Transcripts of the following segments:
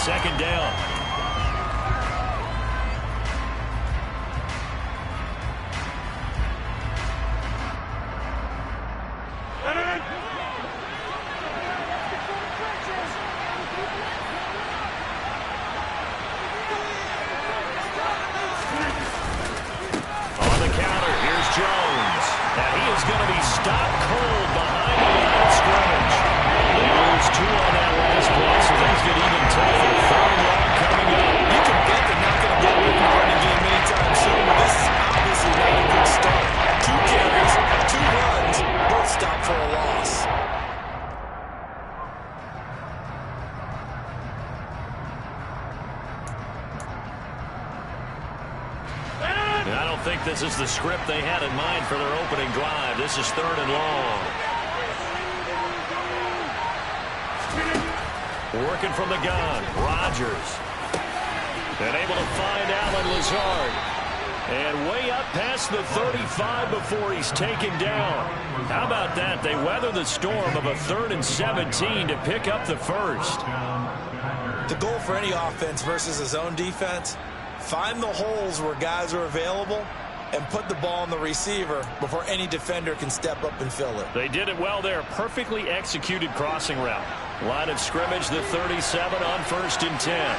second down. This is the script they had in mind for their opening drive. This is 3rd and long. Working from the gun, Rodgers. And able to find Allen Lazard. And way up past the 35 before he's taken down. How about that? They weather the storm of a 3rd and 17 to pick up the first. The goal for any offense versus his own defense, find the holes where guys are available and put the ball on the receiver before any defender can step up and fill it. They did it well there. Perfectly executed crossing route. Line of scrimmage, the 37 on 1st and 10.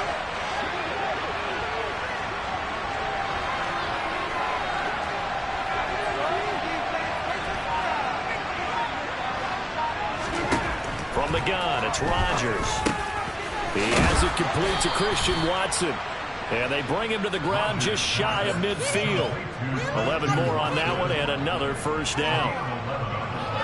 From the gun, it's Rodgers. He has it complete to Christian Watson. And they bring him to the ground just shy of midfield. 11 more on that one and another first down.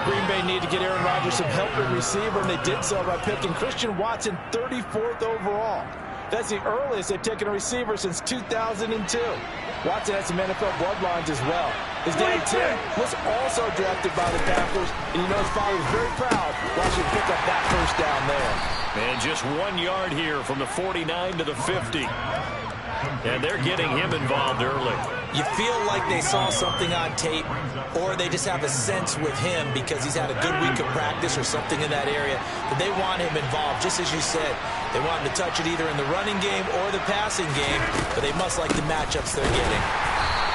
Green Bay need to get Aaron Rodgers some help at receiver, and they did so by picking Christian Watson 34th overall. That's the earliest they've taken a receiver since 2002. Watson has some NFL bloodlines as well. His dad, Tim, was also drafted by the Packers, and you know his father was very proud watching him pick up that first down there. And just 1 yard here from the 49 to the 50. And they're getting him involved early. You feel like they saw something on tape, or they just have a sense with him because he's had a good week of practice or something in that area that they want him involved. Just as you said, they want him to touch it either in the running game or the passing game, but they must like the matchups they're getting.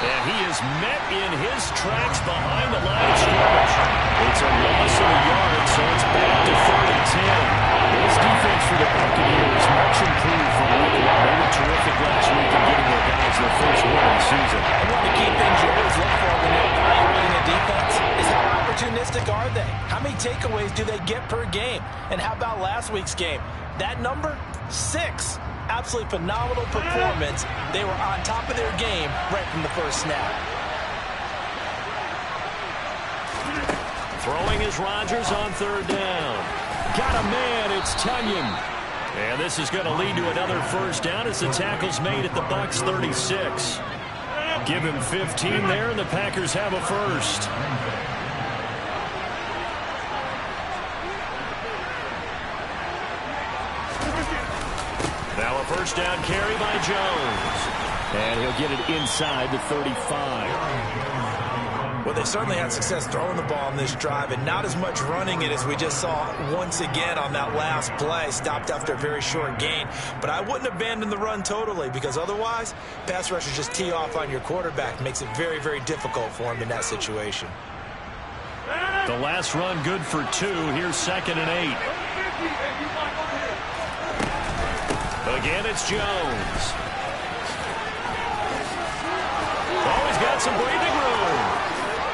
And he is met in his tracks behind the line of scrimmage. It's a loss of a yard, so it's back to 3rd and 10. This defense for the Buccaneers much improved from week 1. They were terrific last week in getting their guys their first win of the season. And one of the key things you always look for when you're evaluating a defense is how opportunistic are they? How many takeaways do they get per game? And how about last week's game? That number, 6. Absolutely phenomenal performance. They were on top of their game right from the first snap. Throwing is Rodgers on 3rd down. Got a man, it's Tunyon. And this is going to lead to another first down as the tackle's made at the Bucs 36. Give him 15 there, and the Packers have a first. Now a first down carry by Jones. And he'll get it inside the 35. Well, they certainly had success throwing the ball on this drive, and not as much running it as we just saw once again on that last play. Stopped after a very short gain. But I wouldn't abandon the run totally, because otherwise, pass rushers just tee off on your quarterback. Makes it very, very difficult for him in that situation. The last run good for 2. Here's 2nd and 8. Again, it's Jones. Oh, he's got some breathing room.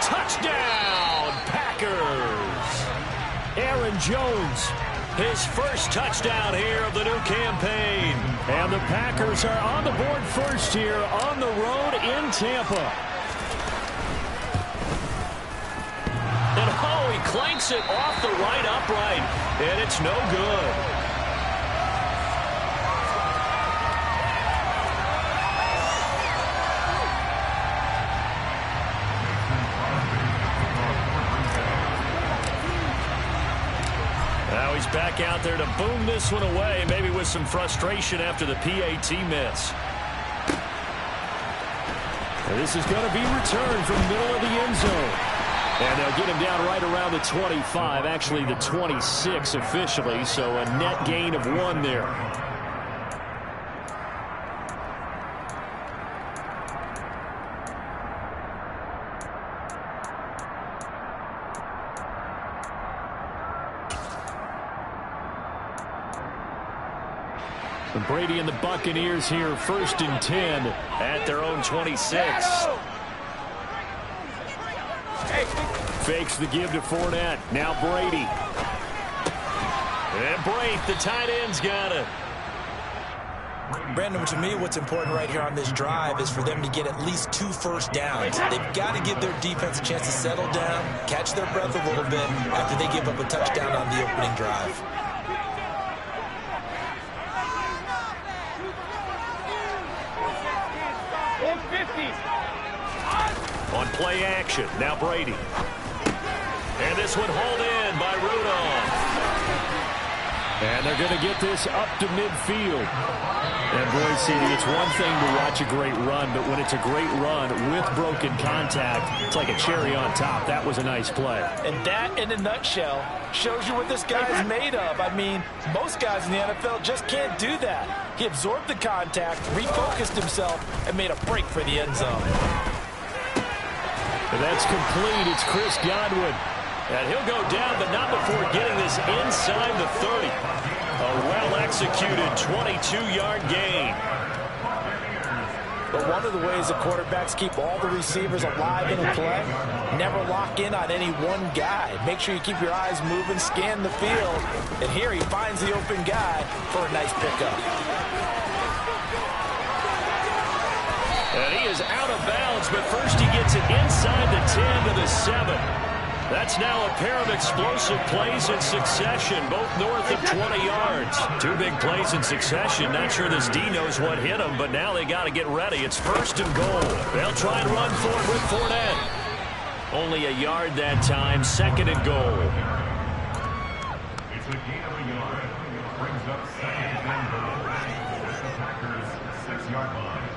Touchdown, Packers. Aaron Jones, his first touchdown here of the new campaign. And the Packers are on the board first here on the road in Tampa. And oh, he clanks it off the right upright, and it's no good. Now he's back out there to boom this one away, maybe with some frustration after the PAT miss. And this is going to be returned from the middle of the end zone. And they'll get him down right around the 25, actually the 26 officially, so a net gain of 1 there. And Brady and the Buccaneers here, 1st and 10 at their own 26. Fakes the give to Fournette. Now Brady. And Brate, the tight end's got it. Brandon, to me, what's important right here on this drive is for them to get at least 2 first downs. They've got to give their defense a chance to settle down, catch their breath a little bit after they give up a touchdown on the opening drive. On play action, now Brady. And this one hauled in by Rudolph. And they're going to get this up to midfield. And boy, CD, it's one thing to watch a great run, but when it's a great run with broken contact, it's like a cherry on top. That was a nice play. And that, in a nutshell, shows you what this guy is made of. I mean, most guys in the NFL just can't do that. He absorbed the contact, refocused himself, and made a break for the end zone. And that's complete. It's Chris Godwin. And he'll go down, but not before getting this inside the 30. A well-executed 22-yard gain. But one of the ways the quarterbacks keep all the receivers alive in a play, never lock in on any one guy. Make sure you keep your eyes moving, scan the field. And here he finds the open guy for a nice pickup. And he is out of bounds, but first he gets it inside the 10 to the 7. That's now a pair of explosive plays in succession, both north of 20 yards. 2 big plays in succession. Not sure this D knows what hit them, but now they got to get ready. It's 1st and goal. They'll try and run for it with Fournette. Only a yard that time, 2nd and goal. It's a gain of a yard. Brings up 2nd and goal. The Packers 6-yard line.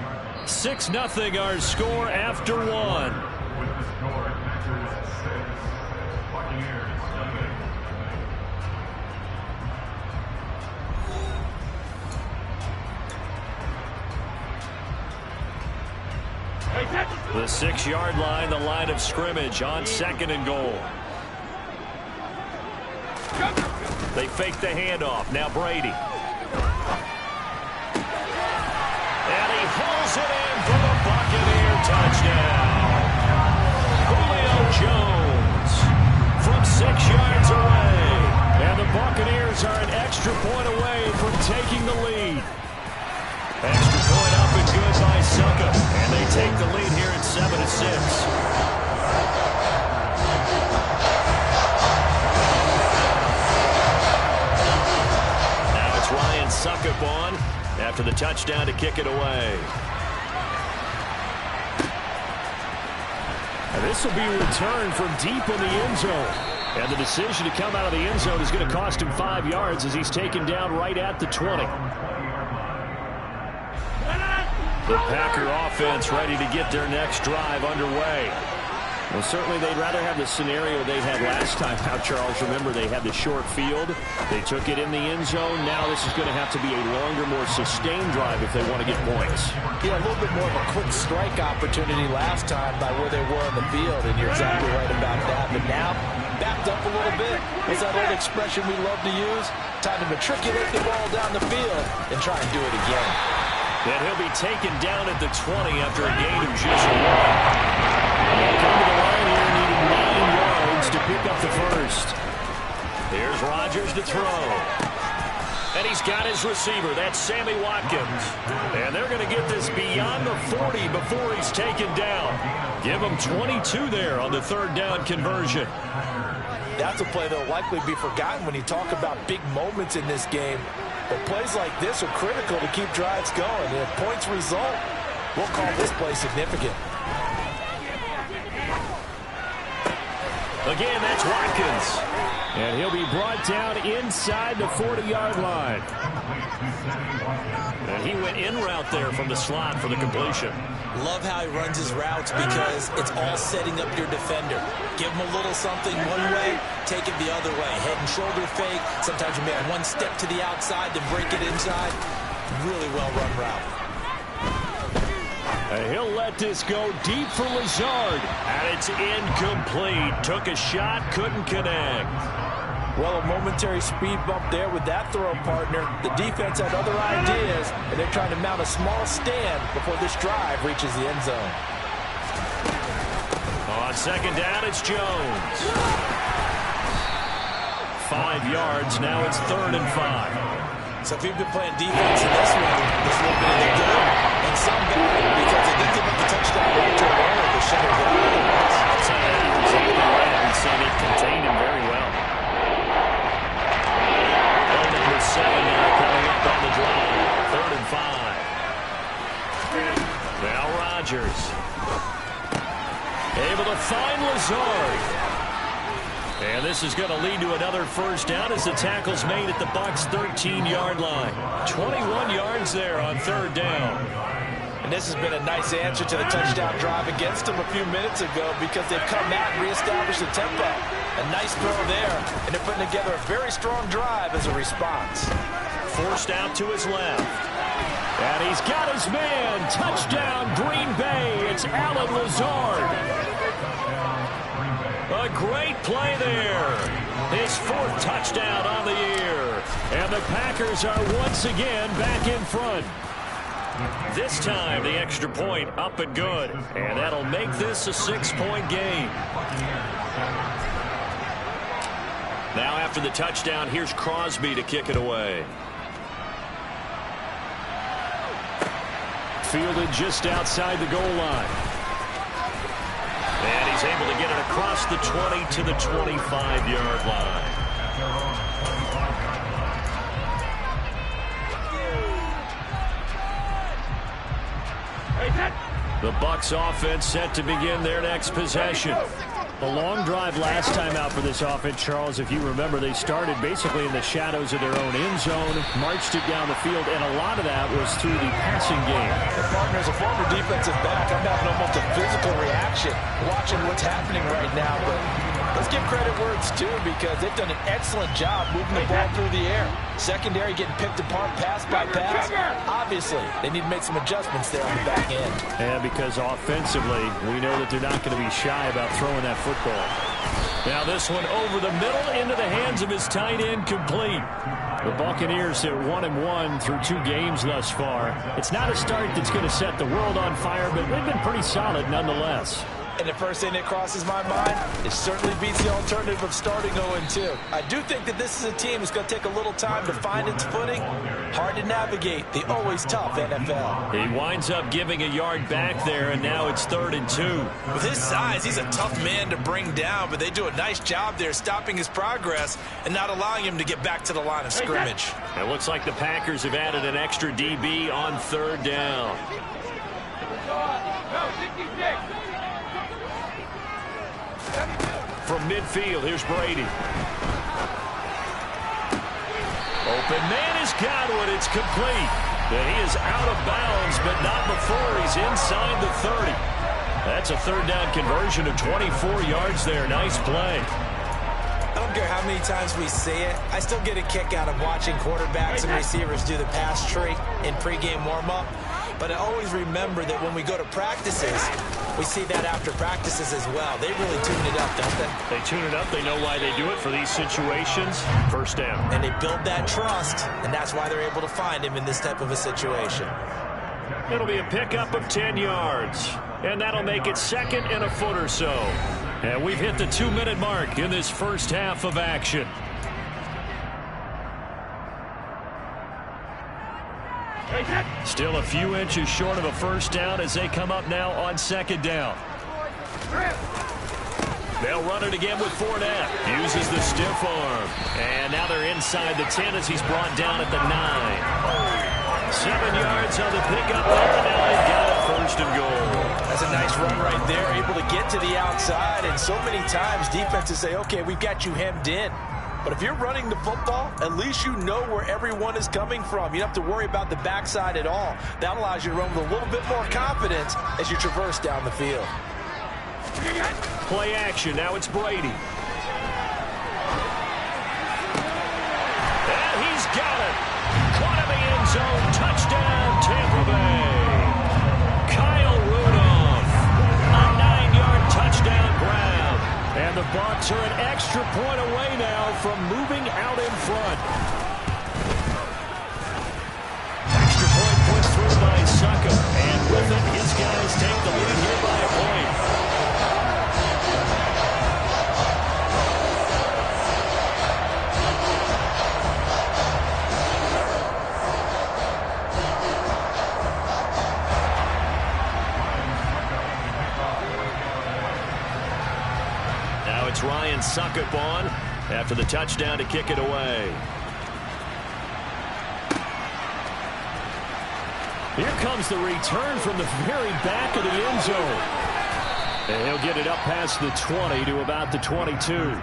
6-0 our score after 1. With the score, Packers 6. Buccaneers nothing. The 6-yard line, the line of scrimmage on 2nd and goal. They fake the handoff. Now Brady. And he pulls it in for the Buccaneer touchdown. Julio Jones from 6 yards away. And the Buccaneers are an extra point away from taking the lead. Extra point up and good by Succa. And they take the lead here at 7-6. Now it's Ryan Suckup on after the touchdown to kick it away. And this will be returned from deep in the end zone. And the decision to come out of the end zone is going to cost him 5 yards as he's taken down right at the 20. The Packer offense ready to get their next drive underway. Well, certainly they'd rather have the scenario they had last time out, Charles. Remember, they had the short field. They took it in the end zone. Now this is going to have to be a longer, more sustained drive if they want to get points. Yeah, a little bit more of a quick strike opportunity last time by where they were in the field, and you're exactly right about that. But now, backed up a little bit. What's that old expression we love to use? Time to matriculate the ball down the field and try and do it again. And he'll be taken down at the 20 after a gain of just 1. They'll come to the line here, needing 9 yards to pick up the first. Here's Rodgers to throw. And he's got his receiver. That's Sammy Watkins. And they're going to get this beyond the 40 before he's taken down. Give him 22 there on the 3rd down conversion. That's a play that will likely be forgotten when you talk about big moments in this game. But plays like this are critical to keep drives going. And if points result, we'll call this play significant. Again, that's Watkins. And he'll be brought down inside the 40-yard line. And he went in route there from the slot for the completion. Love how he runs his routes because it's all setting up your defender. Give him a little something one way, take it the other way. Head and shoulder fake. Sometimes you make one step to the outside, then break it inside. Really well-run route. And he'll let this go deep for Lazard. And it's incomplete. Took a shot, couldn't connect. Well, a momentary speed bump there with that throw, partner. The defense had other ideas, and they're trying to mount a small stand before this drive reaches the end zone. On second down, it's Jones. 5 yards. Now it's 3rd and 5. So if you've been playing defense in this one, there's a little bit of the good and some bad because they did give up the touchdown right to Atlanta. They shut it down. I'll say that. Exactly right. And so they contained him very well. Number 7 now coming up on the drive. 3rd and 5. Now Rodgers. Able to find Lazard. And this is going to lead to another first down as the tackle's made at the Bucs' 13-yard line. 21 yards there on 3rd down. And this has been a nice answer to the touchdown drive against them a few minutes ago because they've come out and reestablished the tempo. A nice throw there, and they're putting together a very strong drive as a response. Forced out to his left. And he's got his man. Touchdown, Green Bay. It's Alan Lazard. A great play there. His 4th touchdown on the year. And the Packers are once again back in front. This time, the extra point up and good. And that'll make this a 6-point game. Now after the touchdown, here's Crosby to kick it away. Fielded just outside the goal line. And he's able to get it across the 20 to the 25-yard line. The Bucs offense set to begin their next possession. A long drive last time out for this offense, Charles. If you remember, they started basically in the shadows of their own end zone, marched it down the field, and a lot of that was through the passing game. And partner, as a former defensive back, I'm having almost a physical reaction watching what's happening right now. But let's give credit where it's due because they've done an excellent job moving the ball through the air. Secondary getting picked apart pass by pass. Obviously, they need to make some adjustments there on the back end. And because offensively, we know that they're not going to be shy about throwing that football. Now this one over the middle into the hands of his tight end, complete. The Buccaneers are 1-1 through 2 games thus far. It's not a start that's going to set the world on fire, but they've been pretty solid nonetheless. And the first thing that crosses my mind, it certainly beats the alternative of starting 0-2. I do think that this is a team that's going to take a little time to find its footing. Hard to navigate the always tough NFL. He winds up giving a yard back there, and now it's 3rd and 2. With his size, he's a tough man to bring down, but they do a nice job there stopping his progress and not allowing him to get back to the line of scrimmage. It looks like the Packers have added an extra DB on 3rd down. From midfield, here's Brady. Open man is Godwin. It's complete. And he is out of bounds, but not before he's inside the 30. That's a 3rd down conversion of 24 yards there. Nice play. I don't care how many times we see it. I still get a kick out of watching quarterbacks and receivers do the pass tree in pregame warm-up. But I always remember that when we go to practices, we see that after practices as well. They really tune it up, don't they? They tune it up. They know why they do it for these situations. 1st down. And they build that trust, and that's why they're able to find him in this type of a situation. It'll be a pickup of 10 yards. And that'll make it 2nd and a foot or so. And we've hit the 2-minute mark in this first half of action. Still a few inches short of a first down as they come up now on 2nd down. They'll run it again with Fournette. Uses the stiff arm. And now they're inside the 10 as he's brought down at the 9. 7 yards on the pickup there. And now they've got it 1st and goal. That's a nice run right there. Able to get to the outside. And so many times defenses say, okay, we've got you hemmed in. But if you're running the football, at least you know where everyone is coming from. You don't have to worry about the backside at all. That allows you to run with a little bit more confidence as you traverse down the field. Play action. Now it's Brady. And he's got it. Caught in the end zone. Touchdown, Tampa Bay. Kyle Rudolph. A 9-yard touchdown grab. And the Bucs are an extra extra point away now from moving out in front. Extra point put through by Suckup. And with it, his guys take the lead here by a point. It's Ryan Suckup on after the touchdown to kick it away. Here comes the return from the very back of the end zone. And he'll get it up past the 20 to about the 22.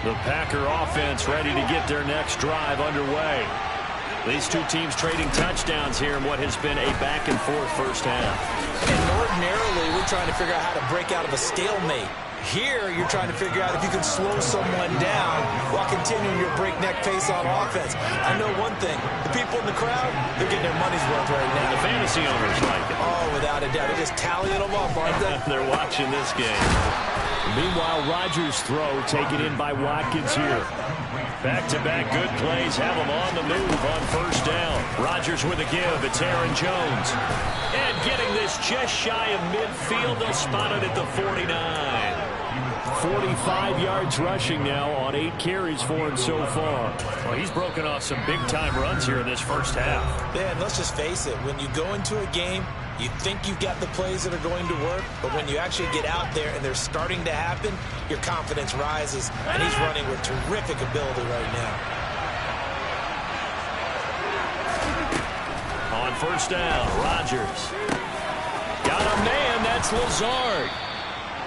The Packer offense ready to get their next drive underway. These two teams trading touchdowns here in what has been a back-and-forth first half. And ordinarily, we're trying to figure out how to break out of a stalemate. Here, you're trying to figure out if you can slow someone down while continuing your breakneck pace on offense. I know one thing. The people in the crowd, they're getting their money's worth right now. The fantasy owners like it. Oh, without a doubt. They're just tallying them up, aren't they? They're watching this game. Meanwhile, Rodgers' throw taken in by Watkins here. Back-to-back good plays have him on the move on first down. Rodgers with a give. It's Aaron Jones. And getting this just shy of midfield. They'll spot it at the 49. 45 yards rushing now on 8 carries for him so far. Well, he's broken off some big-time runs here in this first half. Man, let's just face it. When you go into a game, you think you've got the plays that are going to work, but when you actually get out there and they're starting to happen, your confidence rises, and he's running with terrific ability right now. On first down, Rodgers. Got a man, that's Lazard.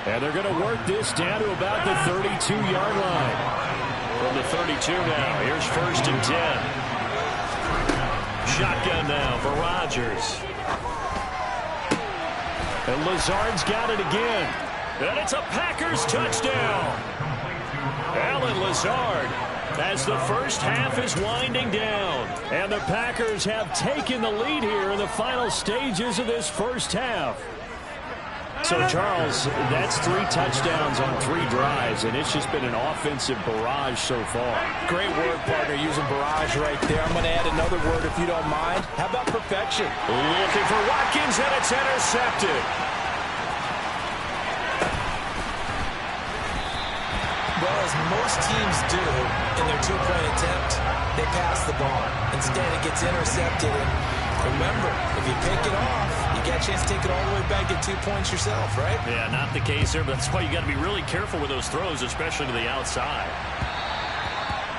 And they're going to work this down to about the 32-yard line. From the 32 now, here's first and 10. Shotgun now for Rodgers. And Lazard's got it again. And it's a Packers touchdown. Alan Lazard as the first half is winding down. And the Packers have taken the lead here in the final stages of this first half. So, Charles, that's 3 touchdowns on 3 drives, and it's just been an offensive barrage so far. Great word, partner, using barrage right there. I'm going to add another word if you don't mind. How about perfection? Looking for Watkins, and it's intercepted. Well, as most teams do in their 2-point attempt, they pass the ball. Instead, it gets intercepted. And remember, if you pick it off, you got a chance to take it all the way back, get 2 points yourself, right? Yeah, not the case here, but that's why you got to be really careful with those throws, especially to the outside.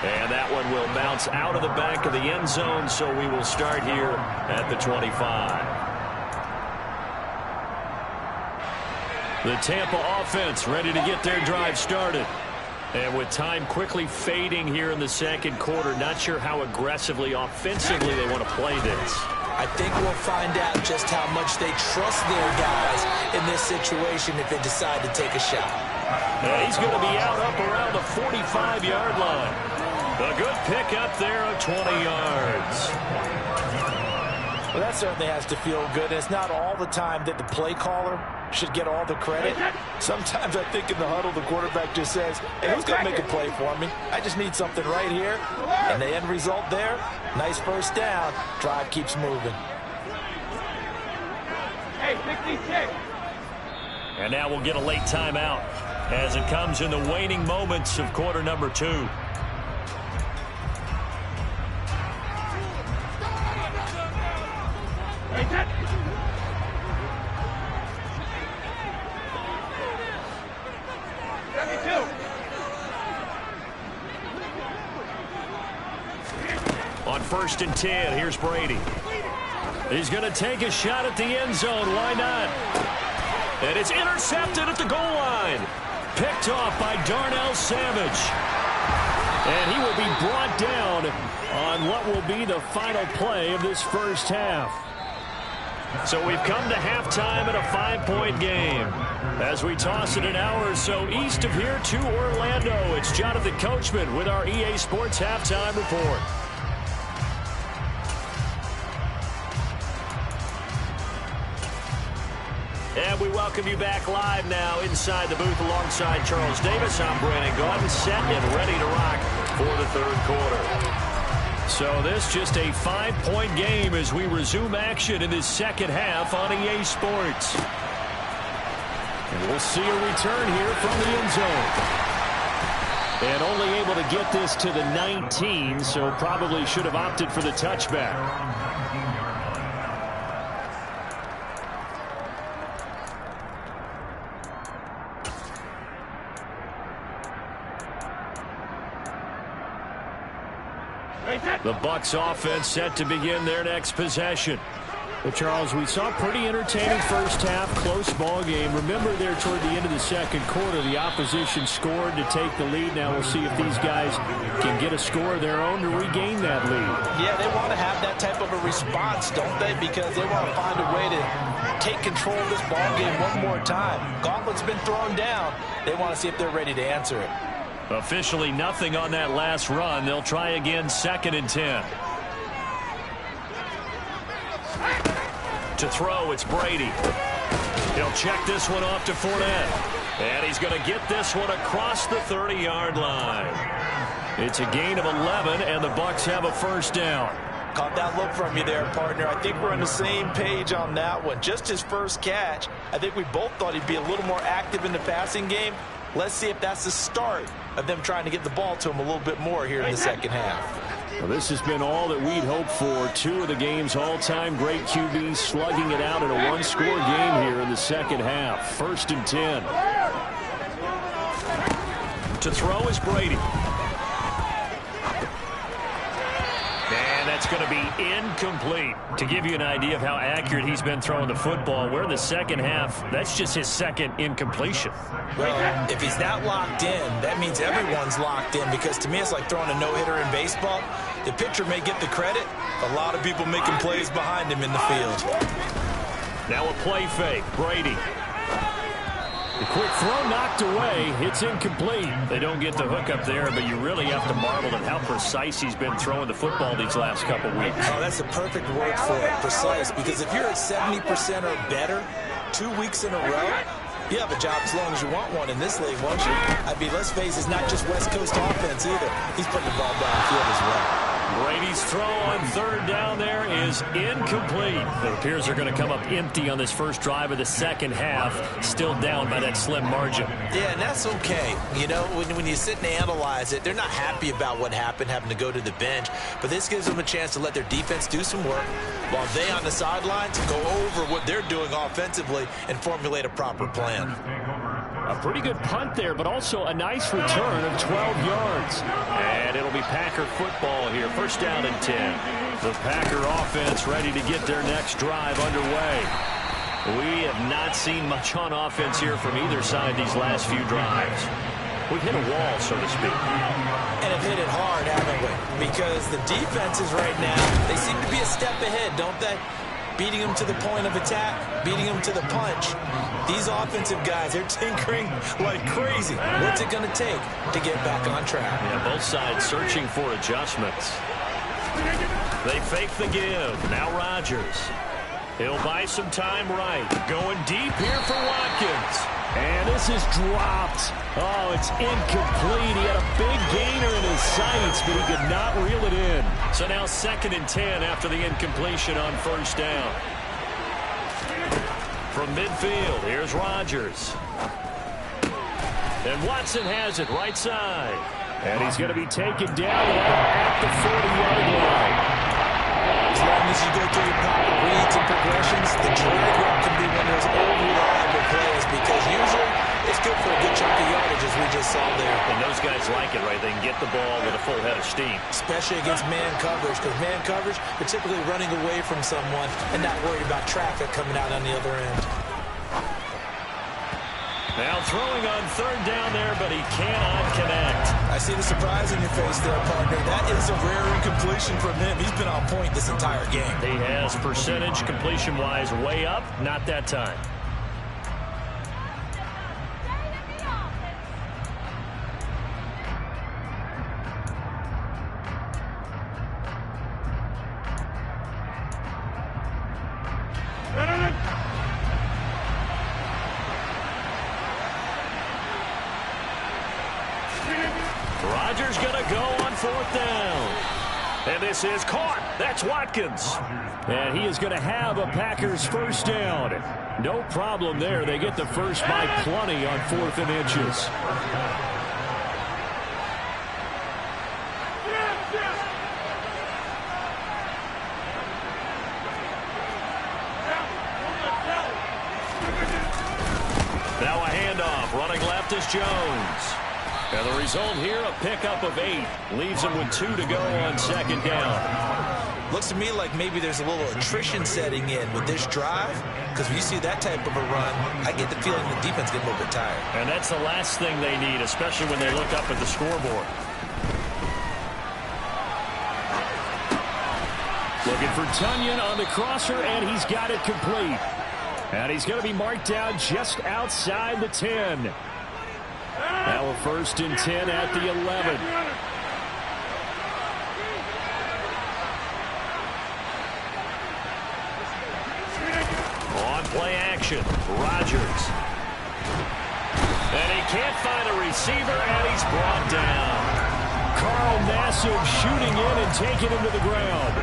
And that one will bounce out of the back of the end zone, so we will start here at the 25. The Tampa offense ready to get their drive started. And with time quickly fading here in the second quarter, not sure how aggressively, offensively they want to play this. I think we'll find out just how much they trust their guys in this situation if they decide to take a shot. He's going to be out up around the 45-yard line. A good pick up there of 20 yards. Well, that certainly has to feel good. It's not all the time that the play caller should get all the credit. Sometimes I think in the huddle, the quarterback just says, hey, who's going to make a play for me? I just need something right here. And the end result there, nice first down. Drive keeps moving. Hey, 66. And now we'll get a late timeout as it comes in the waning moments of quarter number 2. On first and 10, here's Brady. He's going to take a shot at the end zone. Why not? And it's intercepted at the goal line. Picked off by Darnell Savage. And he will be brought down on what will be the final play of this first half. So we've come to halftime in a 5-point game. As we toss it an hour or so east of here to Orlando, it's Jonathan Coachman with our EA Sports Halftime Report. And we welcome you back live now inside the booth alongside Charles Davis. I'm Brandon Gaudin, set and ready to rock for the third quarter. So this just a 5-point game as we resume action in this second half on EA Sports. And we'll see a return here from the end zone. And only able to get this to the 19, so probably should have opted for the touchback. The Bucs offense set to begin their next possession. Well, Charles, we saw a pretty entertaining first half, close ball game. Remember there toward the end of the second quarter, the opposition scored to take the lead. Now we'll see if these guys can get a score of their own to regain that lead. Yeah, they want to have that type of a response, don't they? Because they want to find a way to take control of this ball game one more time. Gauntlet's been thrown down. They want to see if they're ready to answer it. Officially nothing on that last run. They'll try again, 2nd and 10. To throw, it's Brady. He'll check this one off to Fournette. And he's going to get this one across the 30-yard line. It's a gain of 11, and the Bucs have a first down. Caught that look from you there, partner. I think we're on the same page on that one. Just his first catch. I think we both thought he'd be a little more active in the passing game. Let's see if that's the start of them trying to get the ball to him a little bit more here in the second half. Well, this has been all that we'd hoped for. 2 of the game's all-time great QBs slugging it out in a one-score game here in the second half. 1st and 10. To throw is Brady. And that's going to be incomplete. To give you an idea of how accurate he's been throwing the football, we're in the second half. That's just his second incompletion. Well, if he's not locked in, that means everyone's locked in, because to me it's like throwing a no-hitter in baseball. The pitcher may get the credit. A lot of people making plays behind him in the field. Now a play fake. Brady. The quick throw knocked away. It's incomplete. They don't get the hook up there, but you really have to marvel at how precise he's been throwing the football these last couple weeks. Oh, that's the perfect word for it, precise, because if you're at 70% or better 2 weeks in a row, you have a job as long as you want one in this league, won't you? I mean, let's face it, it's not just West Coast offense either. He's putting the ball downfield as well. Brady's throw on 3rd down there is incomplete. It appears they're going to come up empty on this first drive of the second half, still down by that slim margin. Yeah, and that's okay. You know, when you sit and analyze it, they're not happy about what happened, having to go to the bench, but this gives them a chance to let their defense do some work while they on the sidelines go over what they're doing offensively and formulate a proper plan. A pretty good punt there, but also a nice return of 12 yards. And it'll be Packer football here. 1st down and 10. The Packer offense ready to get their next drive underway. We have not seen much on offense here from either side these last few drives. We've hit a wall, so to speak. And have hit it hard, haven't we? Because the defenses right now, they seem to be a step ahead, don't they? Beating them to the point of attack, beating them to the punch. These offensive guys, they're tinkering like crazy. What's it going to take to get back on track? Yeah, both sides searching for adjustments. They fake the give. Now Rodgers. He'll buy some time right. Going deep here for Watkins. And this is dropped. Oh, it's incomplete. He had a big gainer in his sights, but he could not reel it in. So now 2nd and 10 after the incompletion on 1st down. From midfield, here's Rodgers. And Watson has it right side. And he's going to be taken down at the 40-yard line. As long as you go through your proper reads and progressions, the drag route can be one of those old reliable plays, because usually it's good for a good chunk of yardage, as we just saw there. And those guys like it, right? They can get the ball with a full head of steam. Especially against man coverage, because man coverage, they're typically running away from someone and not worried about traffic coming out on the other end. Now throwing on 3rd down there, but he cannot connect. I see the surprise in your face there, partner. That is a rare incompletion from him. He's been on point this entire game. He has percentage completion-wise way up, not that time. Rodgers going to go on 4th down. And this is caught. That's Watkins. And he is going to have a Packers first down. No problem there. They get the first by plenty on 4th and inches. Now a handoff. Running left is Jones. And the result here, a pickup of 8. Leaves him with 2 to go on 2nd down. Looks to me like maybe there's a little attrition setting in with this drive, because when you see that type of a run, I get the feeling the defense gets a little bit tired. And that's the last thing they need, especially when they look up at the scoreboard. Looking for Tunyon on the crosser, and he's got it complete. And he's going to be marked down just outside the 10. Now a 1st and 10 at the 11. On play action, Rodgers. And he can't find a receiver, and he's brought down. Carl Nassib shooting in and taking him to the ground.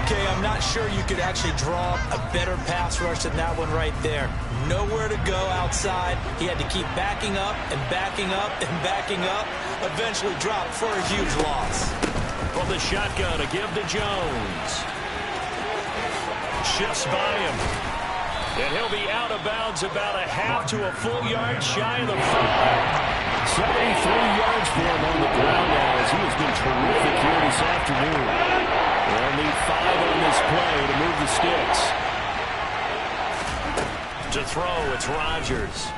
Okay, I'm not sure you could actually draw a better pass rush than that one right there. Nowhere to go outside. He had to keep backing up and backing up and backing up. Eventually dropped for a huge loss. From the shotgun to give to Jones. Shifts by him. And he'll be out of bounds about a half to a full yard shy of the 5. 73 yards for him on the ground now as he has been terrific here this afternoon. They'll need 5 on this play to move the sticks. To throw, it's Rodgers.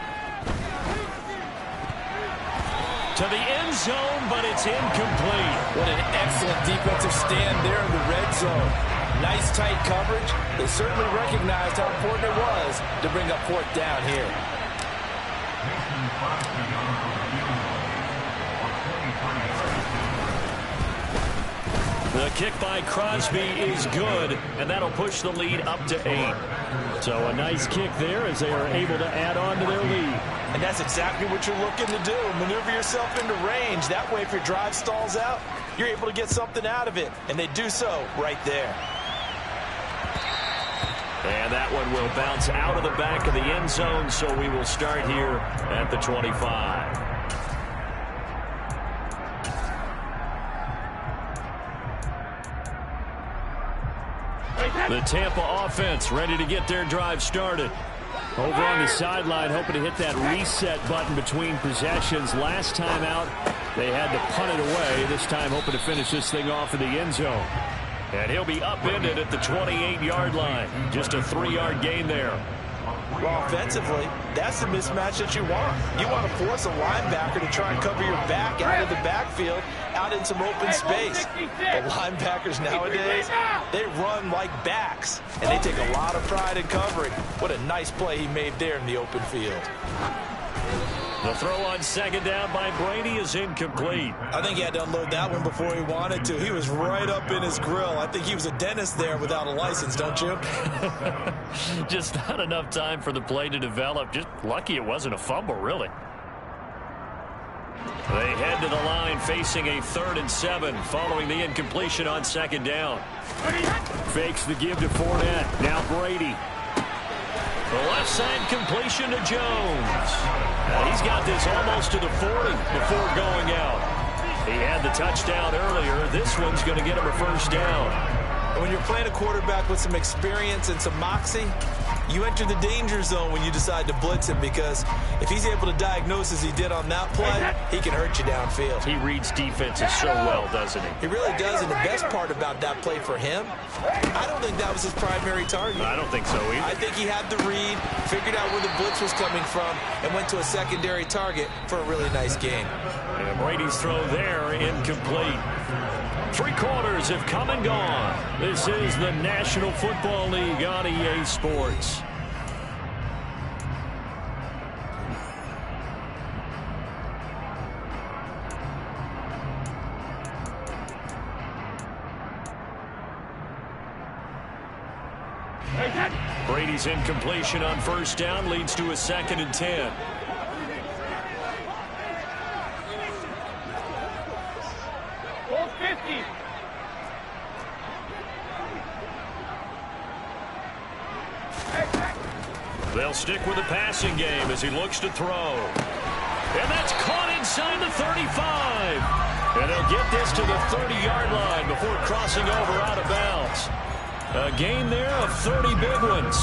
To the end zone, but it's incomplete. What an excellent defensive stand there in the red zone. Nice tight coverage. They certainly recognized how important it was to bring up 4th down here. The kick by Crosby is good, and that'll push the lead up to 8. So a nice kick there as they are able to add on to their lead. And that's exactly what you're looking to do. Maneuver yourself into range. That way, if your drive stalls out, you're able to get something out of it. And they do so right there. And that one will bounce out of the back of the end zone, so we will start here at the 25. The Tampa offense ready to get their drive started. Over on the sideline, hoping to hit that reset button between possessions. Last time out, they had to punt it away. This time, hoping to finish this thing off in the end zone. And he'll be upended at the 28-yard line. Just a 3-yard gain there. Well, offensively, that's the mismatch that you want. You want to force a linebacker to try and cover your back out of the backfield, out in some open space. The linebackers nowadays, they run like backs, and they take a lot of pride in covering. What a nice play he made there in the open field. The throw on 2nd down by Brady is incomplete. I think he had to unload that one before he wanted to. He was right up in his grill. I think he was a dentist there without a license, don't you? Just not enough time for the play to develop. Just lucky it wasn't a fumble, really. They head to the line facing a 3rd and 7 following the incompletion on 2nd down. Fakes the give to Fournette. Now Brady. The left side completion to Jones. He's got this almost to the 40 before going out. He had the touchdown earlier. This one's going to get him a first down. And when you're playing a quarterback with some experience and some moxie, you enter the danger zone when you decide to blitz him, because if he's able to diagnose as he did on that play, he can hurt you downfield. He reads defenses so well, doesn't he? He really does, and the best part about that play for him, I don't think that was his primary target. I don't think so either. I think he had the read, figured out where the blitz was coming from, and went to a secondary target for a really nice game. And Brady's throw there incomplete. 3 quarters have come and gone. This is the National Football League on EA Sports. Brady's incompletion on first down leads to a 2nd and 10. They'll stick with the passing game as he looks to throw. And that's caught inside the 35. And they'll get this to the 30-yard line before crossing over out of bounds. A gain there of 30 big ones.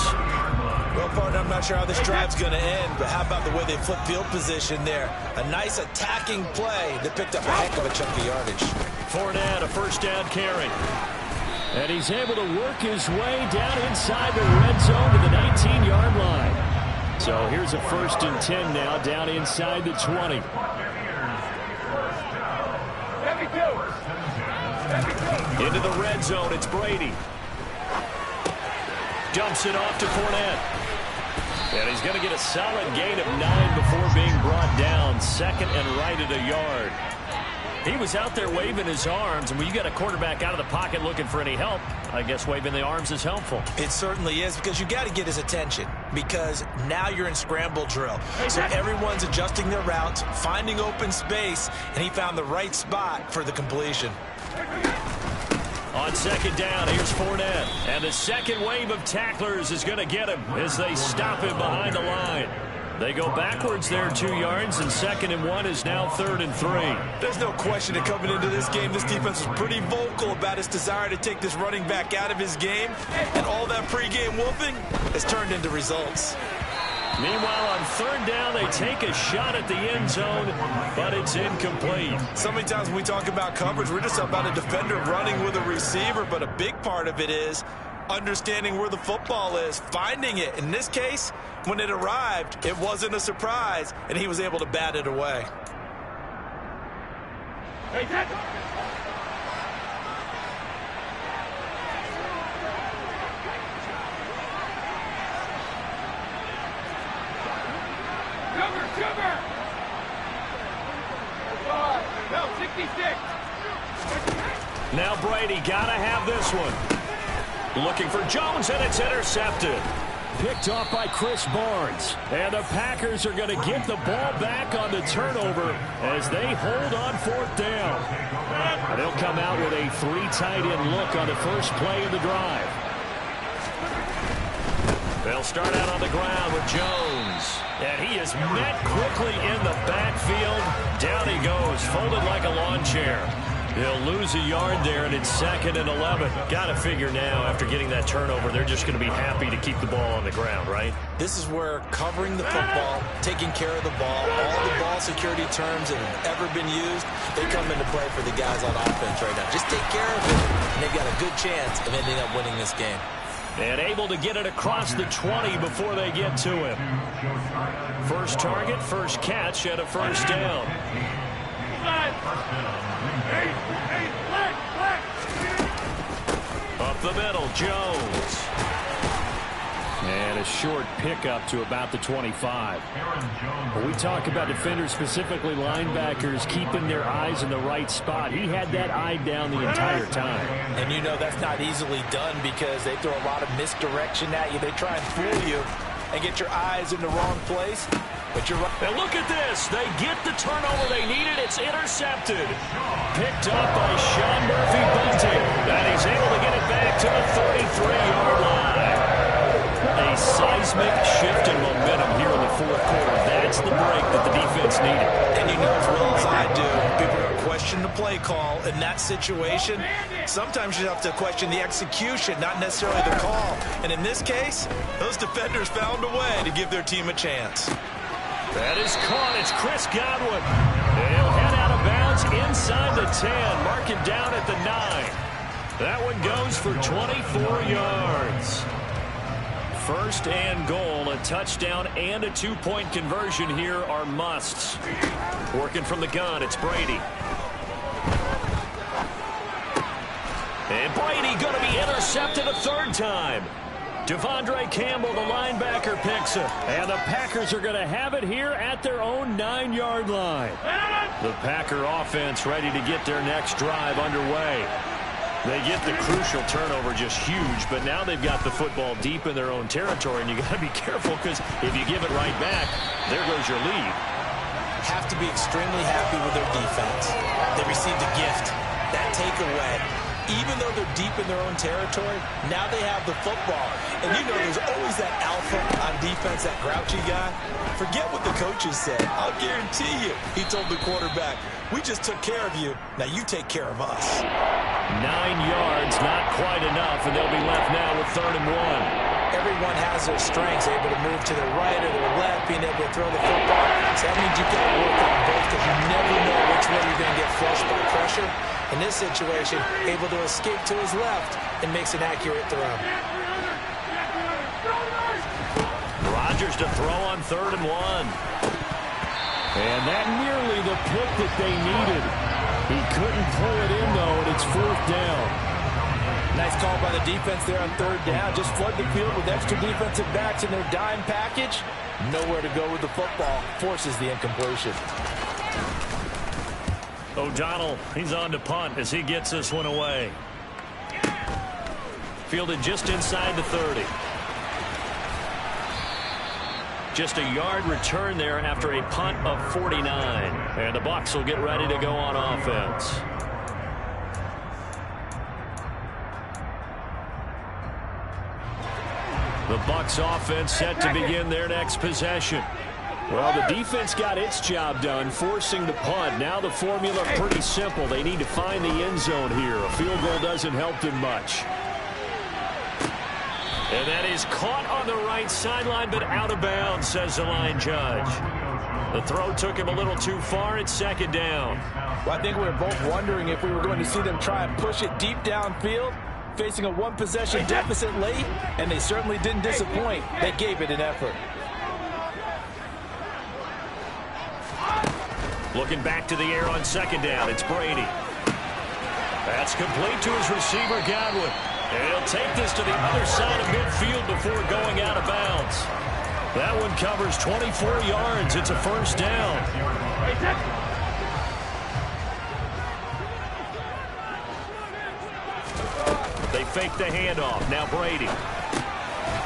Well, partner, I'm not sure how this drive's going to end, but how about the way they flip field position there? A nice attacking play that picked up a heck of a chunk of yardage. Fournette, a first down carry. And he's able to work his way down inside the red zone to the 19-yard line. So here's a 1st and 10 now down inside the 20. Into the red zone, it's Brady. Dumps it off to Fournette. And he's going to get a solid gain of 9 before being brought down. 2nd and right at a yard. He was out there waving his arms, and when you got a quarterback out of the pocket looking for any help, I guess waving the arms is helpful. It certainly is, because you got to get his attention, because now you're in scramble drill. So everyone's adjusting their routes, finding open space, and he found the right spot for the completion. On 2nd down, here's Fournette. And the second wave of tacklers is going to get him as they stop him behind the line. They go backwards there 2 yards, and 2nd and 1 is now 3rd and 3. There's no question that coming into this game, this defense was pretty vocal about its desire to take this running back out of his game. And all that pregame whooping has turned into results. Meanwhile, on 3rd down, they take a shot at the end zone, but it's incomplete. So many times when we talk about coverage, we're just about a defender running with a receiver, but a big part of it is understanding where the football is, finding it. In this case, when it arrived, it wasn't a surprise, and he was able to bat it away. No, 66. Now Brady got to have this one. Looking for Jones, and it's intercepted. Picked off by Chris Barnes. And the Packers are going to get the ball back on the turnover as they hold on 4th down. And they'll come out with a 3 tight end look on the first play of the drive. They'll start out on the ground with Jones. And he is met quickly in the backfield. Down he goes, folded like a lawn chair. He'll lose a yard there, and it's 2nd and 11. Got to figure now, after getting that turnover, they're just going to be happy to keep the ball on the ground, right? This is where covering the football, taking care of the ball, all the ball security terms that have ever been used, they come into play for the guys on offense right now. Just take care of it, and they've got a good chance of ending up winning this game. And able to get it across the 20 before they get to him. First target, first catch at a 1st down. Up the middle, Jones. And a short pickup to about the 25. When we talk about defenders, specifically linebackers, keeping their eyes in the right spot, he had that eye down the entire time. And you know that's not easily done because they throw a lot of misdirection at you. They try and fool you and get your eyes in the wrong place. But you're right. And look at this. They get the turnover they needed. It's intercepted. Picked up by Sean Murphy-Bunting. And he's able to get it back to the 33-yard line. A seismic shift in momentum here in the 4th quarter. That's the break that the defense needed. And you know as well as I do, people are going to question the play call in that situation. Sometimes you have to question the execution, not necessarily the call. And in this case, those defenders found a way to give their team a chance. That is caught. It's Chris Godwin. And he'll head out of bounds inside the 10. Mark him down at the 9. That one goes for 24 yards. First and goal, a touchdown and a two-point conversion here are musts. Working from the gun, it's Brady. And Brady going to be intercepted a third time. Devondre Campbell, the linebacker, picks it. And the Packers are going to have it here at their own 9-yard line. The Packer offense ready to get their next drive underway. They get the crucial turnover, just huge, but now they've got the football deep in their own territory, and you got to be careful because if you give it right back, there goes your lead. Have to be extremely happy with their defense. They received a gift. That takeaway, even though they're deep in their own territory, now they have the football. And you know there's always that alpha on defense, that grouchy guy. Forget what the coaches said. I'll guarantee you, he told the quarterback, we just took care of you. Now you take care of us. 9 yards, not quite enough, and they'll be left now with 3rd and 1. Everyone has their strengths, able to move to their right or their left, being able to throw the football. So that means you've got to work on both because you never know which way you're going to get flushed by pressure. In this situation, able to escape to his left and makes an accurate throw. Rodgers to throw on 3rd and 1. And that nearly the pick that they needed. He couldn't pull it in, though, and it's 4th down. Nice call by the defense there on 3rd down. Just flood the field with extra defensive backs in their dime package. Nowhere to go with the football. Forces the incompletion. O'Donnell, he's on to punt as he gets this one away. Fielded just inside the 30. Just a yard return there after a punt of 49. And the Bucs will get ready to go on offense. The Bucs offense set to begin their next possession. Well, the defense got its job done, forcing the punt. Now the formula pretty simple. They need to find the end zone here. A field goal doesn't help them much. And that is caught on the right sideline, but out of bounds, says the line judge. The throw took him a little too far. It's 2nd down. Well, I think we were both wondering if we were going to see them try and push it deep downfield, facing a one-possession deficit late, and they certainly didn't disappoint. They gave it an effort. Looking back to the air on 2nd down, it's Brady. That's complete to his receiver, Godwin. And he'll take this to the other side of midfield before going out of bounds. That one covers 24 yards. It's a 1st down. They fake the handoff. Now Brady.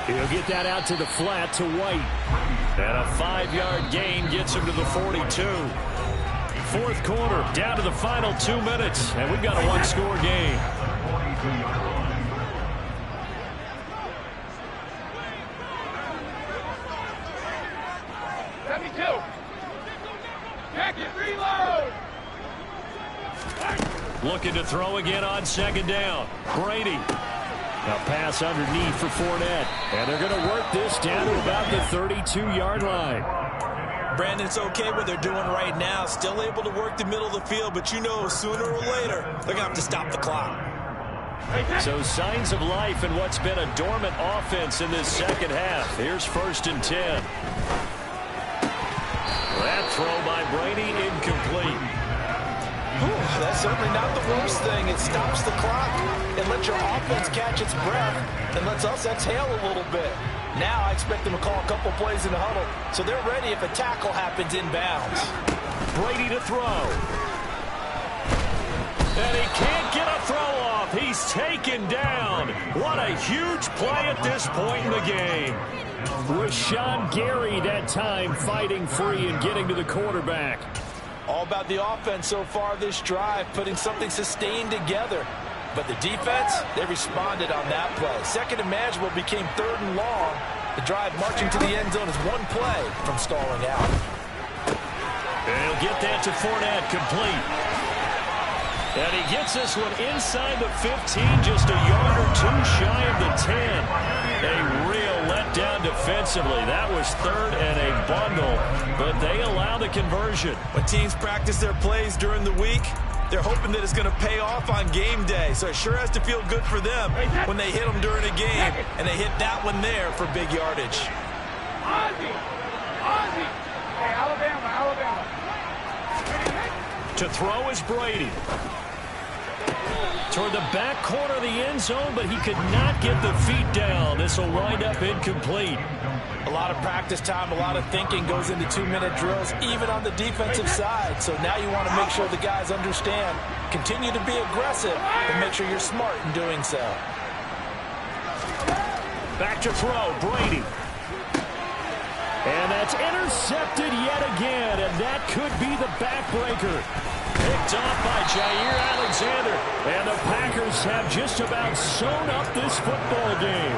He'll get that out to the flat to White. And a 5-yard gain gets him to the 42. 4th quarter, down to the final 2 minutes. And we've got a 1-score game. Looking to throw again on 2nd down. Brady. A pass underneath for Fournette. And they're going to work this down to about the 32-yard line. Brandon, it's okay what they're doing right now. Still able to work the middle of the field, but you know sooner or later they're going to have to stop the clock. So signs of life in what's been a dormant offense in this second half. Here's 1st and 10. That throw by Brady incomplete. That's certainly not the worst thing. It stops the clock and lets your offense catch its breath and lets us exhale a little bit. Now I expect them to call a couple plays in the huddle, so they're ready if a tackle happens inbounds. Brady to throw. And he can't get a throw off. He's taken down. What a huge play at this point in the game. Rashawn Gary that time fighting free and getting to the quarterback. All about the offense so far this drive, putting something sustained together. But the defense, they responded on that play. 2nd and manageable became 3rd and long. The drive marching to the end zone is one play from stalling out. And he'll get that to Fournette, complete. And he gets this one inside the 15, just a yard or 2 shy of the 10. A real letdown defensively. That was 3rd and a bundle, but they allow the conversion. When teams practice their plays during the week, They're hoping that it's going to pay off on game day, so it sure has to feel good for them when they hit them during a game, and they hit that one there for big yardage. Ozzy! Ozzy! Hey, Alabama. To throw is Brady. Toward the back corner of the end zone, but he could not get the feet down. This will wind up incomplete. A lot of practice time, a lot of thinking goes into 2-minute drills, even on the defensive side. So now you want to make sure the guys understand. Continue to be aggressive, but make sure you're smart in doing so. Back to throw, Brady. And that's intercepted yet again, and that could be the backbreaker. Picked off by Jair Alexander, and the Packers have just about sewn up this football game.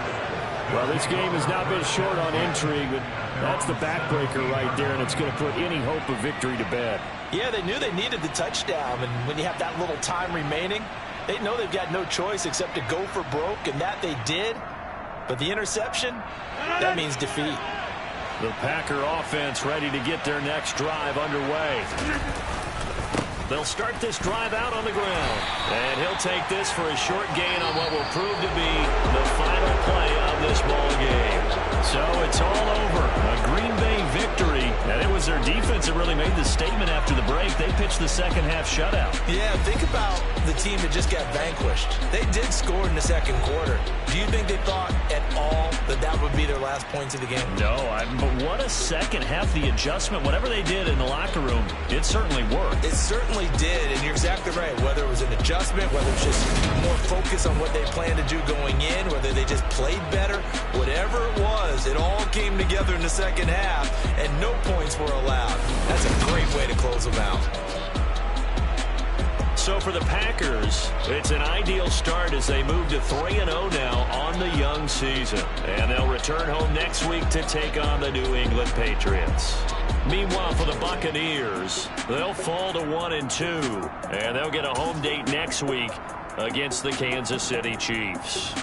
Well, this game has now been short on intrigue, but that's the backbreaker right there, and it's going to put any hope of victory to bed. Yeah, they knew they needed the touchdown, and when you have that little time remaining, they know they've got no choice except to go for broke, and that they did. But the interception, that means defeat. The Packer offense ready to get their next drive underway. They'll start this drive out on the ground. And he'll take this for a short gain on what will prove to be the final play of this ball game. So it's all over. A Green Bay victory. And it was their defense that really made the statement after the break. They pitched the second half shutout. Yeah, think about the team that just got vanquished. They did score in the second quarter. Do you think they thought at all that that would be their last points of the game? No, but what a second half. The adjustment, whatever they did in the locker room, it certainly worked. It certainly did, and you're exactly right. Whether it was an adjustment, whether it's just more focus on what they planned to do going in, whether they just played better, whatever it was, it all came together in the second half, and no points were allowed. That's a great way to close them out. So for the Packers, it's an ideal start as they move to 3-0 now on the young season. And they'll return home next week to take on the New England Patriots. Meanwhile, for the Buccaneers, they'll fall to 1-2. And they'll get a home date next week against the Kansas City Chiefs.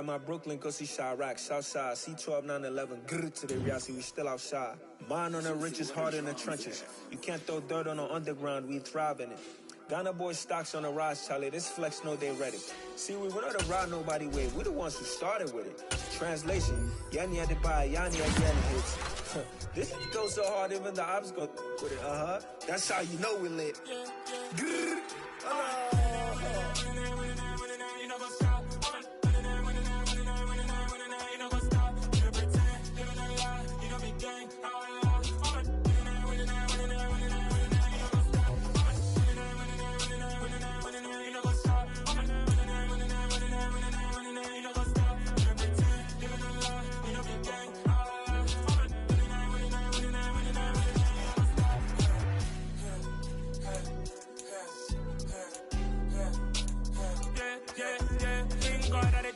My Brooklyn, go see Chirac, Southside, C12, 911, grrr to the Riasi, we still outside. Mine on the richest, heart in the trenches. You can't throw dirt on the underground, we thrive in it. Ghana boys stocks on the rise, Charlie, this flex know they ready. See, we not to ride nobody with, we the ones who started with it. Translation, Yanni had to buy, Yanni again hits. This goes so hard, even the ops go with it, That's how you know we lit. Grrr,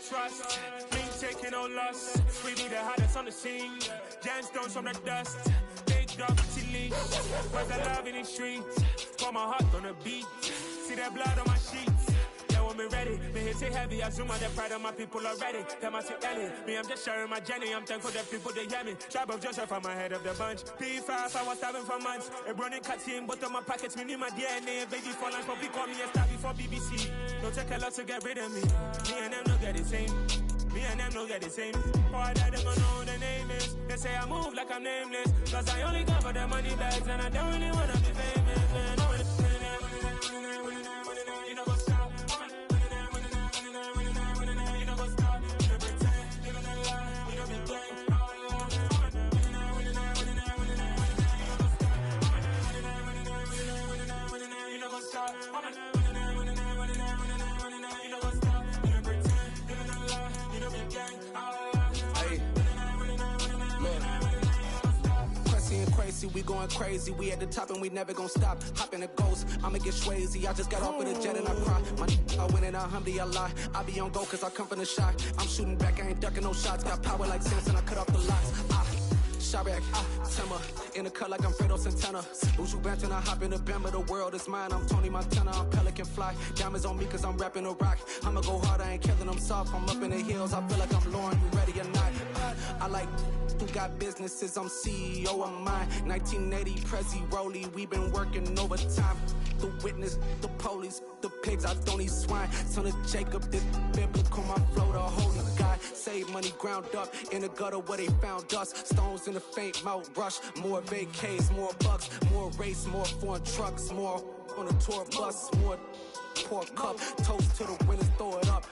Trust, ain't taking no loss. We be the hottest on the scene. Gemstones from the dust. Big dog chili. Where's the love in the streets? Pour my heart on the beat. See that blood on my sheets. Yeah, when me ready, me hit it heavy. I zoom out the pride of my people already. Tell my shit Ellie. Me, I'm just sharing my journey. I'm thankful that people they hear me. Tribe of Joseph, I'm ahead of the bunch. P5, I was starving for months. A running cut team, but on my pockets, me need my DNA. Baby for lunch, but we call me a star before BBC. Don't take a lot to get rid of me. Me and them don't get the same. Me and them don't get the same. Boy, that they gonna know who the name is. They say I move like I'm nameless. Cause I only go for the money bags and I don't really wanna be famous, man. lazy, we going crazy. We at the top and we never gonna stop. Hop in the ghost, I'ma get Swayze. I just got off with a jet and I cry. I win and I humdy a lot. I be on go cause I come from the shot. I'm shooting back, I ain't ducking no shots. Got power like Samson, I cut off the locks. Chirac, Timmer, in the cut like I'm Fredo Santana. Buju Banton, I hop in the Bama, the world is mine. I'm Tony Montana, I'm Pelican Fly. Diamonds on me cause I'm rapping a rock. I'ma go hard, I ain't killing them soft. I'm up in the hills, I feel like I'm Lauren, you ready or not? I like who got businesses, I'm CEO of mine. 1980, Prezi Rolly, we been working overtime. The witness, the police, the pigs, I don't eat swine. Son of Jacob, this biblical, my flow, the holy God. Save money ground up in the gutter where they found us. Stones in the faint mouth rush. More vacays, more bucks, more race, more foreign trucks, more on a tour bus, more pour cup. Toast to the winners, throw it up.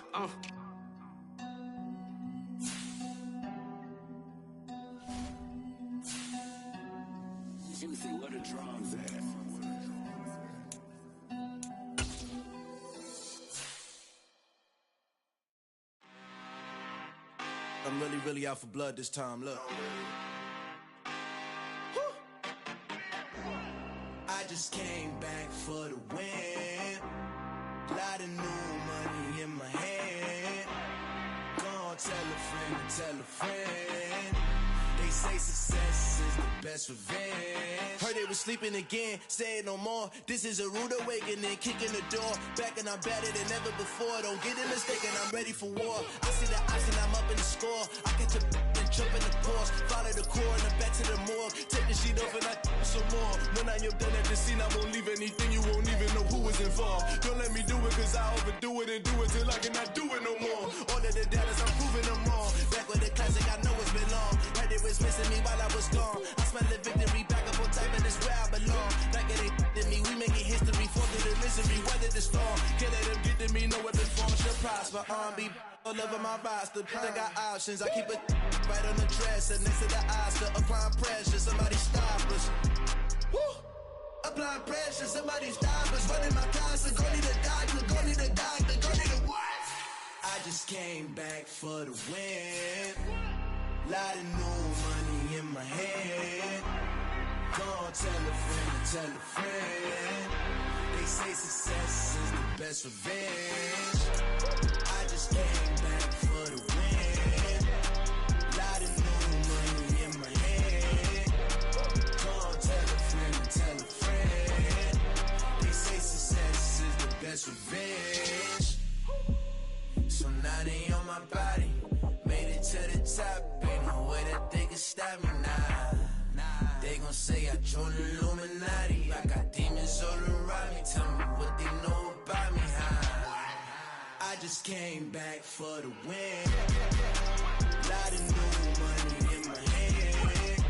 Where the drums at? I'm really out for blood this time, look. I just came back for the win. Lot of new money in my hand. Gonna tell a friend to tell a friend. They say success is the best revenge. Heard they was sleeping again, say it no more. This is a rude awakening, kicking the door. Back and I'm better than ever before. Don't get it mistaken, I'm ready for war. I see the option, I'm up in the score. I get to and jump in the course. Follow the core and then back to the morgue. Take the sheet off and I some more. When I am done at the scene, I won't leave anything. You won't even know who was involved. Don't let me do it cause I overdo it and do it till I cannot do it no more. All of the doubters, I'm proving them wrong. Back with the classic, I know it's been long. Heard it was missing me while I was gone. I smell the victory back up on time and it's where I belong. Like it ain't to me, we making history. Fall through the misery, weather the storm. Can't let them get to me, no weapon form should prosper. R&B all over my roster, I got options. I keep it right on the dresser, next to the Oscar. Applying pressure, somebody stop us. Woo! Applying pressure, somebody stop us. Running my concert, go need a doctor, go need a doctor, go need a what? I just came back for the win. Lot of new money in my hand. Gonna tell a friend to tell a friend. They say success is the best revenge. I just came back for the win. Lot of new money in my hand. Gonna tell a friend to tell a friend. They say success is the best revenge. So now they on my body. Made it to the top. Ain't no way that they can stop me now. They gon' say I joined the Illuminati. I got demons all around me. Tell me what they know about me, huh? I just came back for the win. Lot of new money in my hand.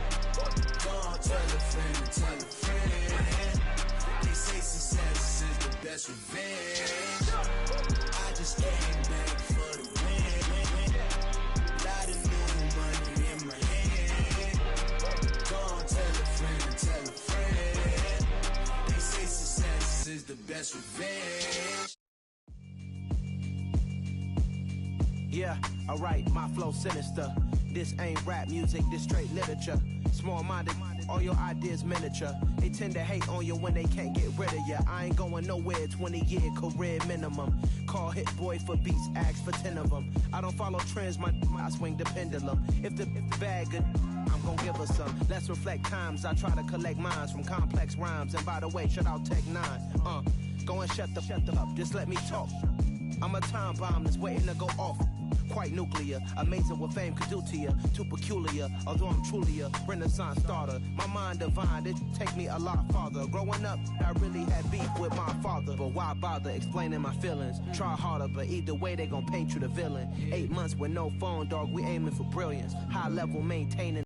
Gonna tell a friend to tell a friend. They say success is the best revenge. I just came back for the win. Lot of new money in my hand. Gonna tell a friend to tell a friend. They say success is the best revenge. Yeah, alright, my flow sinister. This ain't rap music, this straight literature. Small-minded, all your ideas miniature. They tend to hate on you when they can't get rid of you. I ain't going nowhere, 20-year career minimum. Call Hit Boy for beats, ask for 10 of them. I don't follow trends, I swing the pendulum. If the bag good, I'm gon' give her some. Let's reflect times, I try to collect minds from complex rhymes. And by the way, shout out Tech 9. Go and shut the up, just let me talk. I'm a time bomb that's waiting to go off. Quite nuclear, amazing what fame could do to you. Too peculiar, although I'm truly a renaissance starter. My mind divine, it take me a lot farther. Growing up, I really had beef with my father. But why bother explaining my feelings? Try harder, but either way they gon' paint you the villain. 8 months with no phone, dog, we aiming for brilliance. High level maintaining